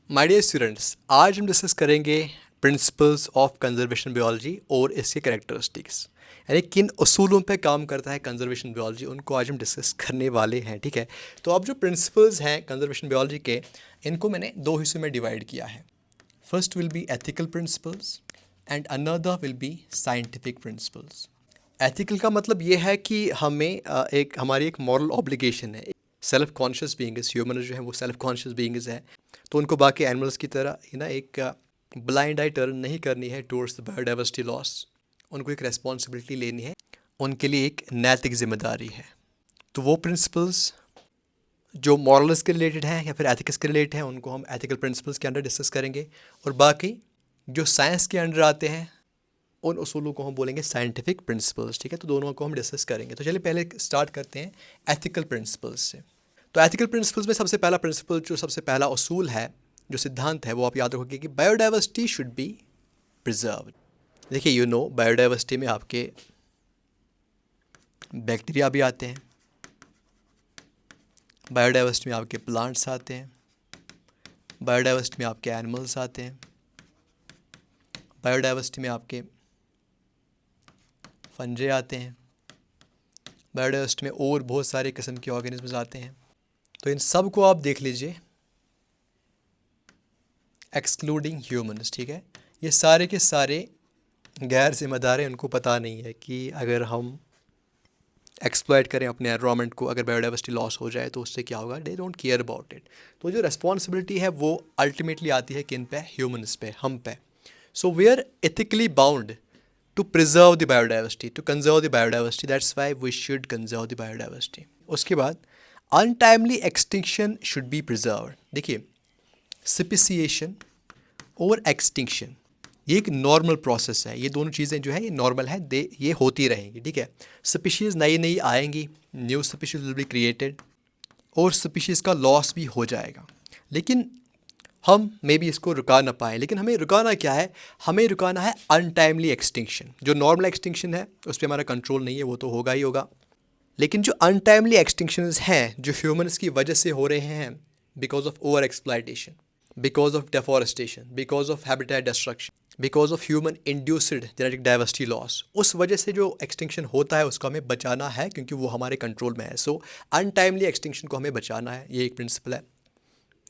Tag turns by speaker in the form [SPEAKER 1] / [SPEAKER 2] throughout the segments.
[SPEAKER 1] My dear students, आज हम discuss करेंगे प्रिंसिपल्स ऑफ कंजर्वेशन बायोलॉजी और इसके कैरेक्टरिस्टिक्स, यानी किन असूलों पे काम करता है कंजर्वेशन बायोलॉजी, उनको आज हम डिस्कस करने वाले हैं। ठीक है, तो अब जो प्रिंसिपल्स हैं कंजर्वेशन बायोलॉजी के, इनको मैंने दो हिस्सों में डिवाइड किया है। First will be ethical principles and another will be scientific principles. Ethical का मतलब ये है कि हमें हमारी एक मॉरल ऑब्लिगेशन है। सेल्फ कॉन्शियस बीइंग्स, ह्यूमन जो है वो सेल्फ कॉन्शियस बीइंग्स है, तो उनको बाकी एनिमल्स की तरह एक ब्लाइंड आई टर्न नहीं करनी है टूवर्ड्स द बायोडाइवर्सिटी लॉस। उनको एक रेस्पॉन्सिबिलिटी लेनी है, उनके लिए एक नैतिक जिम्मेदारी है। तो वो प्रिंसिपल्स जो मॉरल्स के रिलेटेड हैं या फिर एथिक्स के रिलेटेड हैं, उनको हम एथिकल प्रिंसिपल्स के अंडर डिस्कस करेंगे, और बाकी जो साइंस के अंडर आते हैं उन उसूलों को हम बोलेंगे साइंटिफिक प्रिंसिपल्स। ठीक है, तो दोनों को हम डिस्कस करेंगे। तो चलिए पहले स्टार्ट करते हैं एथिकल प्रिंसिपल्स से। तो एथिकल प्रिंसिपल्स में सबसे पहला प्रिंसिपल, जो सबसे पहला उसूल है, जो सिद्धांत है, वो आप याद रखोगे कि बायोडाइवर्सिटी शुड बी प्रिजर्व्ड। देखिए, बायोडाइवर्सिटी में आपके बैक्टीरिया भी आते हैं, बायोडाइवर्सिटी में आपके प्लांट्स आते हैं, बायोडाइवर्सिटी में आपके एनिमल्स आते हैं, बायोडाइवर्सिटी में आपके फंजे आते हैं, बायोडाइवर्सिटी में और बहुत सारे किस्म के ऑर्गेनिजम्स आते हैं। तो इन सब को आप देख लीजिए, एक्सक्लूडिंग ह्यूमंस। ठीक है, ये सारे के सारे गैर जिम्मेदार हैं, उनको पता नहीं है कि अगर हम एक्सप्लॉइट करें अपने एनवायरनमेंट को, अगर बायोडाइवर्सिटी लॉस हो जाए तो उससे क्या होगा, they don't care about it. तो जो रेस्पॉन्सिबिलिटी है वो अल्टीमेटली आती है किन पे, ह्यूमंस पे, हम पे। So we are ethically bound to preserve the biodiversity, to conserve the biodiversity. That's why we should conserve the biodiversity. उसके बाद untimely extinction should be preserved. देखिए, speciation और extinction ये एक नॉर्मल प्रोसेस है। ये दोनों चीज़ें जो है ये नॉर्मल है, ये होती रहेंगी। ठीक है, स्पीशीज़ नई नई आएंगी, new species will be created, और स्पीशीज़ का लॉस भी हो जाएगा। लेकिन हम मे बी इसको रुका ना पाए। लेकिन हमें रुकाना क्या है, हमें रुकाना है अनटाइमली एक्सटिंक्शन। जो नॉर्मल एक्सटिंक्शन है उस पर हमारा कंट्रोल नहीं है, वो तो होगा ही होगा। लेकिन जो अनटाइमली एक्सटिंक्शंस हैं, जो ह्यूमंस की वजह से हो रहे हैं, because of over exploitation, because of deforestation, because of habitat destruction, because of human induced genetic diversity loss, उस वजह से जो एक्सटिंक्शन होता है उसको हमें बचाना है, क्योंकि वो हमारे कंट्रोल में है। सो अनटाइमली एक्सटिंक्शन को हमें बचाना है, ये एक प्रिंसिपल है,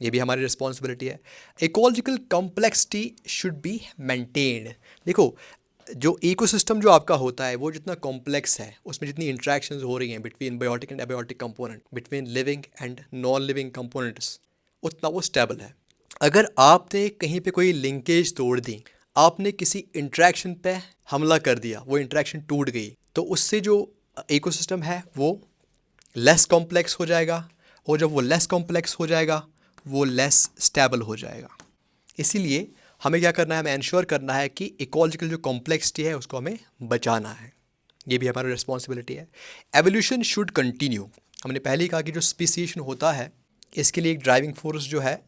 [SPEAKER 1] ये भी हमारी रिस्पॉन्सिबिलिटी है। Ecological complexity should be maintained. देखो, जो इकोसिस्टम जो आपका होता है वो जितना कॉम्प्लेक्स है, उसमें जितनी इंट्रैक्शंस हो रही हैं between biotic and abiotic component, between living and non living components, उतना वो स्टेबल है। अगर आपने कहीं पे कोई लिंकेज तोड़ दी, आपने किसी इंट्रैक्शन पे हमला कर दिया, वो इंट्रैक्शन टूट गई, तो उससे जो इकोसिस्टम है वो लेस कॉम्प्लेक्स हो जाएगा, और जब वो लेस कॉम्प्लेक्स हो जाएगा वो लेस स्टेबल हो जाएगा। इसीलिए हमें क्या करना है, हमें इंश्योर करना है कि इकोलॉजिकल जो कॉम्प्लेक्सिटी है उसको हमें बचाना है, ये भी हमारी रिस्पॉन्सिबिलिटी है। Evolution should continue. हमने पहले ही कहा कि जो स्पीसीएशन होता है, इसके लिए एक ड्राइविंग फोर्स जो है,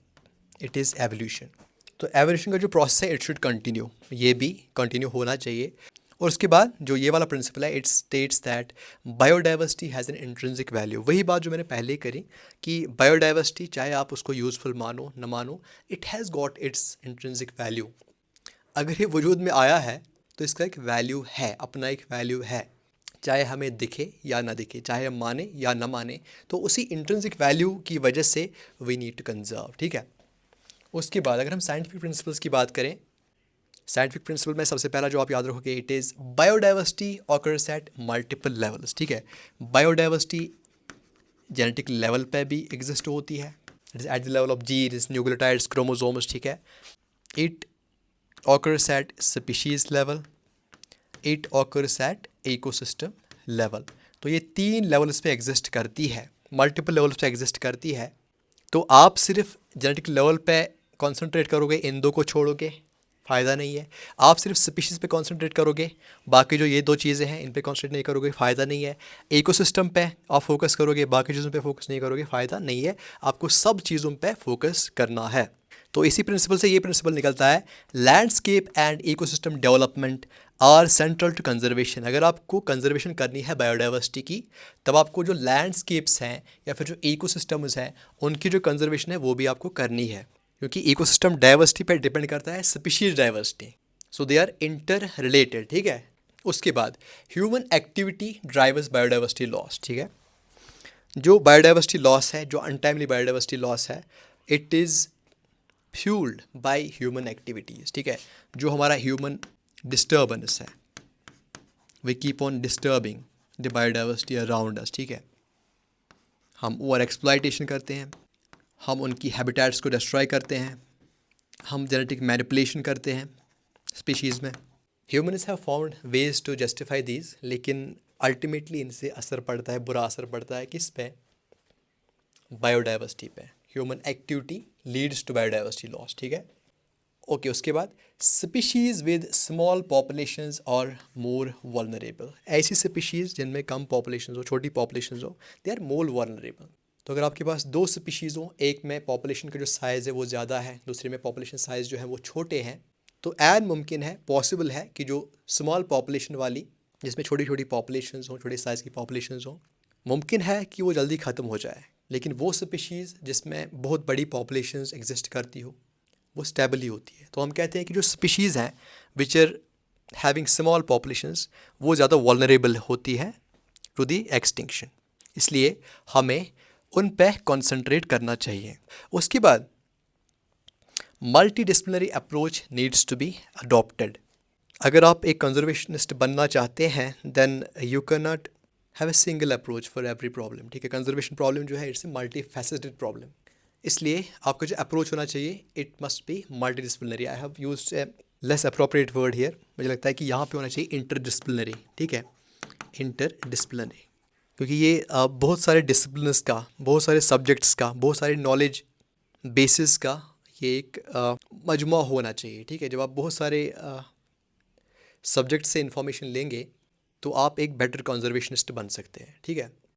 [SPEAKER 1] इट इज़ एवोल्यूशन। तो एवोल्यूशन का जो प्रोसेस है, इट शुड कंटिन्यू, ये भी कंटिन्यू होना चाहिए। और उसके बाद जो ये वाला प्रिंसिपल है, it states that biodiversity has an intrinsic value. वही बात जो मैंने पहले करी कि बायोडाइवर्सिटी, चाहे आप उसको यूज़फुल मानो न मानो, it has got its intrinsic value. अगर ये वजूद में आया है तो इसका एक वैल्यू है, अपना एक वैल्यू है, चाहे हमें दिखे या ना दिखे, चाहे हम माने या ना माने, तो उसी इंट्रिंसिक वैल्यू की वजह से वी नीड टू कंजर्व। ठीक है, उसके बाद अगर हम साइंटिफिक प्रिंसिपल्स की बात करें, साइंटिफिक प्रिंसिपल में सबसे पहला जो आप याद रखोगे, it is biodiversity occurs at multiple levels. ठीक है, बायोडाइवर्सिटी जेनेटिक लेवल पे भी एग्जिस्ट होती है, it is at the level of genes, nucleotides, chromosomes. ठीक है, it occurs at species level, it occurs at ecosystem level. तो ये 3 लेवल्स पे एग्जिस्ट करती है, मल्टीपल लेवल्स पे एग्जिस्ट करती है। तो आप सिर्फ जेनेटिक लेवल पे कॉन्सेंट्रेट करोगे, इन दो को छोड़ोगे, फ़ायदा नहीं है। आप सिर्फ स्पीशीज़ पे कॉन्सेंट्रेट करोगे, बाकी जो ये 2 चीज़ें हैं इन पे कॉन्सेंट्रेट नहीं करोगे, फ़ायदा नहीं है। इकोसिस्टम पे आप फोकस करोगे, बाकी चीज़ों पे फोकस नहीं करोगे, फ़ायदा नहीं है। आपको सब चीज़ों पे फोकस करना है। तो इसी प्रिंसिपल से ये प्रिंसिपल निकलता है, landscape and ecosystem development are central to conservation. अगर आपको कंजर्वेशन करनी है बायोडाइवर्सिटी की, तब आपको जो लैंडस्केप्स हैं या फिर जो इकोसिस्टम्स हैं, उनकी जो कंजर्वेशन है वो भी आपको करनी है। क्योंकि इकोसिस्टम डाइवर्सिटी पे डिपेंड करता है species diversity, so they are inter related, ठीक है। उसके बाद human activity drivers biodiversity loss, ठीक है। जो बायोडाइवर्सिटी लॉस है, जो अनटाइमली बायोडाइवर्सिटी लॉस है, it is fuelled by human activities, ठीक है। जो हमारा ह्यूमन डिस्टर्बेंस है, we keep on disturbing the biodiversity around us, ठीक है। हम ओवर एक्सप्लॉयटेशन करते हैं, हम उनकी हैबिटेट्स को डिस्ट्रॉय करते हैं, हम जेनेटिक मैनिपुलेशन करते हैं स्पीशीज़ में। Humans have found ways to justify these, लेकिन अल्टीमेटली इनसे असर पड़ता है, बुरा असर पड़ता है किस पे? बायोडाइवर्सिटी पे। Human activity leads to biodiversity loss, ठीक है। ओके, उसके बाद स्पीशीज़ विद स्मॉल पॉपुलेशंस और मोर वल्नरेबल। ऐसी स्पीशीज़ जिनमें कम पॉपुलेशंस हो, छोटी पॉपुलेशंस हो, दे आर मोर वल्नरेबल। तो अगर आपके पास दो स्पीशीज़ हो, एक में पॉपुलेशन का जो साइज़ है वो ज़्यादा है, दूसरे में पॉपुलेशन साइज़ जो है वो छोटे हैं, तो ऐन मुमकिन है, पॉसिबल है कि जो स्मॉल पॉपुलेशन वाली, जिसमें छोटी छोटी पॉपुलेशंस हों, छोटे साइज़ की पॉपुलेशंस हों, मुमकिन है कि वो जल्दी ख़त्म हो जाए। लेकिन वो स्पीशीज़ जिसमें बहुत बड़ी पॉपुलेशंस एग्जिस्ट करती हो, वो स्टेबली होती है। तो हम कहते हैं कि जो स्पीशीज़ हैं which are having small populations, वो ज़्यादा वल्नरेबल होती है टू दी एक्सटिंक्शन। इसलिए हमें उन पे कंसंट्रेट करना चाहिए। उसके बाद multi disciplinary approach needs to be adopted. अगर आप एक कंजर्वेशनिस्ट बनना चाहते हैं, then you can not have a single approach for every problem, ठीक है। कंजर्वेशन प्रॉब्लम जो है, it's a multi faceted problem. इसलिए आपका जो अप्रोच होना चाहिए, it must be multi disciplinary. I have used a less appropriate word here. मुझे लगता है कि यहाँ पे होना चाहिए इंटर डिसिप्लिनरी, ठीक है, इंटर डिसिप्लिनरी। क्योंकि ये बहुत सारे डिसिप्लिन्स का, बहुत सारे सब्जेक्ट्स का, बहुत सारे नॉलेज बेसिस का ये एक मजमा होना चाहिए, ठीक है। जब आप बहुत सारे सब्जेक्ट से इंफॉर्मेशन लेंगे तो आप एक बेटर कंजर्वेशनिस्ट बन सकते हैं, ठीक है।